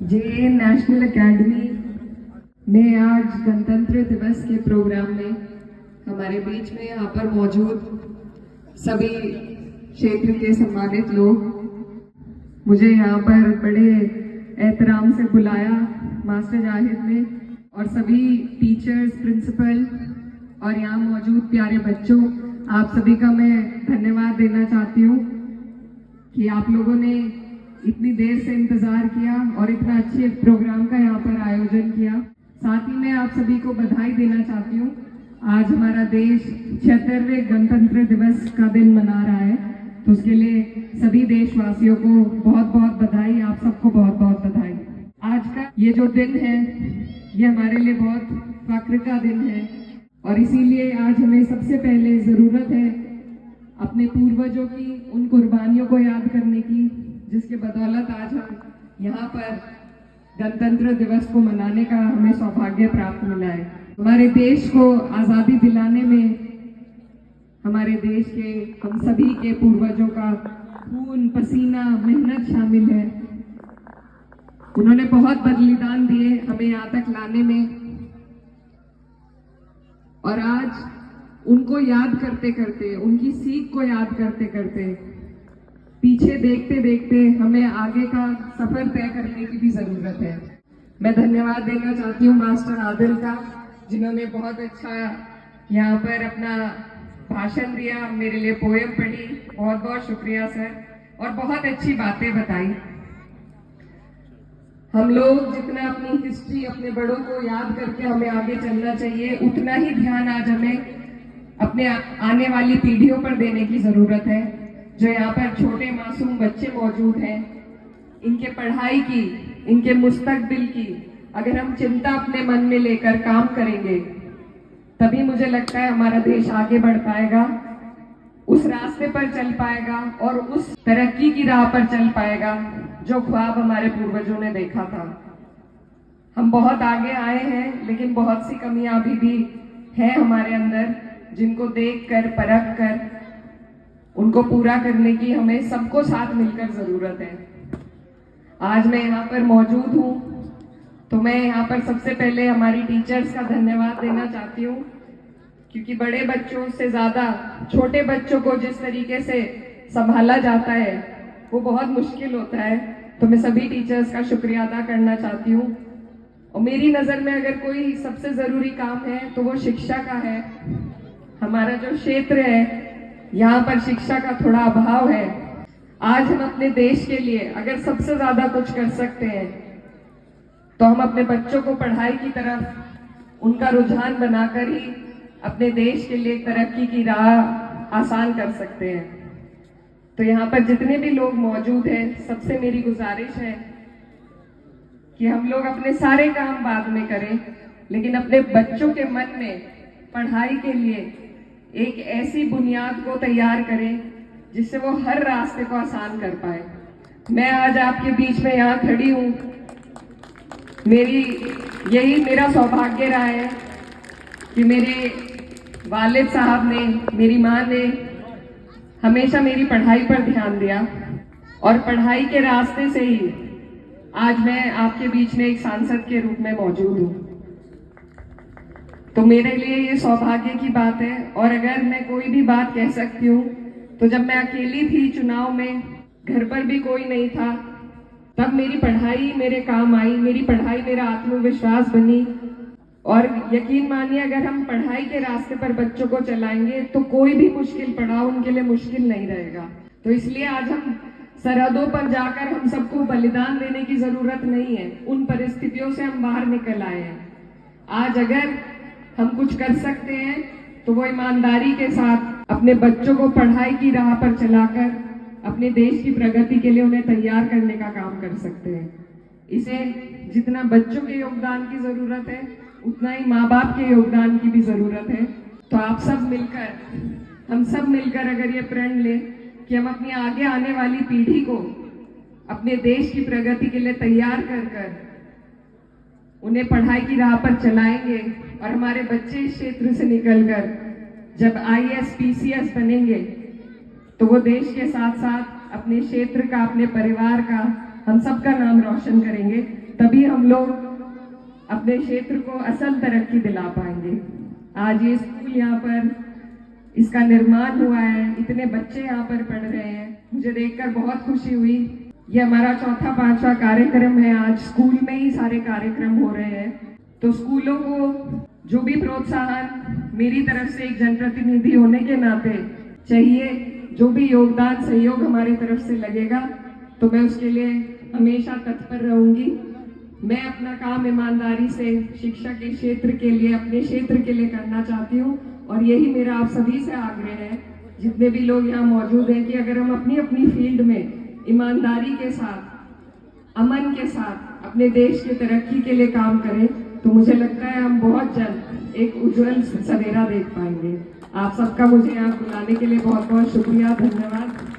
जे national academy में आज गणतंत्र दिवस के प्रोग्राम में हमारे बीच में यहाँ पर मौजूद सभी क्षेत्र के सम्मानित लोग, मुझे यहाँ पर बड़े एहतराम से बुलाया मास्टर जाहिद ने, और सभी टीचर्स, प्रिंसिपल और यहाँ मौजूद प्यारे बच्चों, आप सभी का मैं धन्यवाद देना चाहती हूँ कि आप लोगों ने इतनी देर से इंतजार किया और इतना अच्छे प्रोग्राम का यहाँ पर आयोजन किया। साथ ही मैं आप सभी को बधाई देना चाहती हूँ। आज हमारा देश 76वें गणतंत्र दिवस का दिन मना रहा है, तो उसके लिए सभी देशवासियों को बहुत बहुत बधाई, आप सबको बहुत बहुत बधाई। आज का ये जो दिन है ये हमारे लिए बहुत फख्र का दिन है, और इसीलिए आज हमें सबसे पहले ज़रूरत है अपने पूर्वजों की उन कुर्बानियों को याद करने की, जिसके बदौलत आज हम यहाँ पर गणतंत्र दिवस को मनाने का हमें सौभाग्य प्राप्त मिला है। हमारे देश को आज़ादी दिलाने में हमारे देश के हम सभी के पूर्वजों का खून, पसीना, मेहनत शामिल है। उन्होंने बहुत बलिदान दिए हमें यहाँ तक लाने में, और आज उनको याद करते करते, उनकी सीख को याद करते करते, पीछे देखते देखते हमें आगे का सफर तय करने की भी जरूरत है। मैं धन्यवाद देना चाहती हूँ मास्टर आदिल का, जिन्होंने बहुत अच्छा यहाँ पर अपना भाषण दिया, मेरे लिए पोएम पढ़ी। बहुत बहुत शुक्रिया सर, और बहुत अच्छी बातें बताई। हम लोग जितना अपनी हिस्ट्री, अपने बड़ों को याद करके हमें आगे चलना चाहिए, उतना ही ध्यान आज हमें अपने आने वाली पीढ़ियों पर देने की जरूरत है। जो यहाँ पर छोटे मासूम बच्चे मौजूद हैं, इनके पढ़ाई की, इनके मुस्तकबिल की अगर हम चिंता अपने मन में लेकर काम करेंगे, तभी मुझे लगता है हमारा देश आगे बढ़ पाएगा, उस रास्ते पर चल पाएगा और उस तरक्की की राह पर चल पाएगा जो ख्वाब हमारे पूर्वजों ने देखा था। हम बहुत आगे आए हैं, लेकिन बहुत सी कमियां अभी भी हैं हमारे अंदर, जिनको देख कर, परख कर उनको पूरा करने की हमें सबको साथ मिलकर जरूरत है। आज मैं यहाँ पर मौजूद हूँ तो मैं यहाँ पर सबसे पहले हमारी टीचर्स का धन्यवाद देना चाहती हूँ, क्योंकि बड़े बच्चों से ज्यादा छोटे बच्चों को जिस तरीके से संभाला जाता है वो बहुत मुश्किल होता है। तो मैं सभी टीचर्स का शुक्रिया अदा करना चाहती हूँ। और मेरी नज़र में अगर कोई सबसे ज़रूरी काम है तो वो शिक्षा का है। हमारा जो क्षेत्र है यहाँ पर शिक्षा का थोड़ा अभाव है। आज हम अपने देश के लिए अगर सबसे ज़्यादा कुछ कर सकते हैं तो हम अपने बच्चों को पढ़ाई की तरफ उनका रुझान बनाकर ही अपने देश के लिए तरक्की की राह आसान कर सकते हैं। तो यहाँ पर जितने भी लोग मौजूद हैं, सबसे मेरी गुजारिश है कि हम लोग अपने सारे काम बाद में करें, लेकिन अपने बच्चों के मन में पढ़ाई के लिए एक ऐसी बुनियाद को तैयार करें जिससे वो हर रास्ते को आसान कर पाए। मैं आज आपके बीच में यहाँ खड़ी हूँ, यही मेरा सौभाग्य रहा है कि मेरे वालिद साहब ने, मेरी माँ ने हमेशा मेरी पढ़ाई पर ध्यान दिया, और पढ़ाई के रास्ते से ही आज मैं आपके बीच में एक सांसद के रूप में मौजूद हूँ। तो मेरे लिए ये सौभाग्य की बात है। और अगर मैं कोई भी बात कह सकती हूँ तो जब मैं अकेली थी चुनाव में, घर पर भी कोई नहीं था, तब मेरी पढ़ाई मेरे काम आई। मेरी पढ़ाई मेरा आत्मविश्वास बनी, और यकीन मानिए अगर हम पढ़ाई के रास्ते पर बच्चों को चलाएंगे तो कोई भी मुश्किल पड़ाव उनके लिए मुश्किल नहीं रहेगा। तो इसलिए आज हम सरहदों पर जाकर हम सबको बलिदान देने की जरूरत नहीं है। उन परिस्थितियों से हम बाहर निकल आए हैं। आज अगर हम कुछ कर सकते हैं तो वो ईमानदारी के साथ अपने बच्चों को पढ़ाई की राह पर चलाकर अपने देश की प्रगति के लिए उन्हें तैयार करने का काम कर सकते हैं। इसे जितना बच्चों के योगदान की जरूरत है, उतना ही माँ बाप के योगदान की भी जरूरत है। तो आप सब मिलकर, हम सब मिलकर अगर ये प्रण लें कि हम अपनी आगे आने वाली पीढ़ी को अपने देश की प्रगति के लिए तैयार कर कर उन्हें पढ़ाई की राह पर चलाएंगे, और हमारे बच्चे इस क्षेत्र से निकलकर जब IAS PCS बनेंगे तो वो देश के साथ साथ अपने क्षेत्र का, अपने परिवार का, हम सबका नाम रोशन करेंगे। तभी हम लोग अपने क्षेत्र को असल तरक्की दिला पाएंगे। आज ये स्कूल यहाँ पर इसका निर्माण हुआ है, इतने बच्चे यहाँ पर पढ़ रहे हैं, मुझे देखकर बहुत खुशी हुई। ये हमारा चौथा पांचवा कार्यक्रम है, आज स्कूल में ही सारे कार्यक्रम हो रहे हैं। तो स्कूलों को जो भी प्रोत्साहन मेरी तरफ से एक जनप्रतिनिधि होने के नाते चाहिए, जो भी योगदान सहयोग हमारी तरफ से लगेगा, तो मैं उसके लिए हमेशा तत्पर रहूंगी। मैं अपना काम ईमानदारी से शिक्षा के क्षेत्र के लिए, अपने क्षेत्र के लिए करना चाहती हूँ और यही मेरा आप सभी से आग्रह है, जितने भी लोग यहाँ मौजूद हैं, कि अगर हम अपनी अपनी फील्ड में ईमानदारी के साथ, अमन के साथ अपने देश की तरक्की के लिए काम करें, तो मुझे लगता है हम बहुत जल्द एक उज्जवल सवेरा देख पाएंगे। आप सबका मुझे यहाँ बुलाने के लिए बहुत बहुत शुक्रिया, धन्यवाद।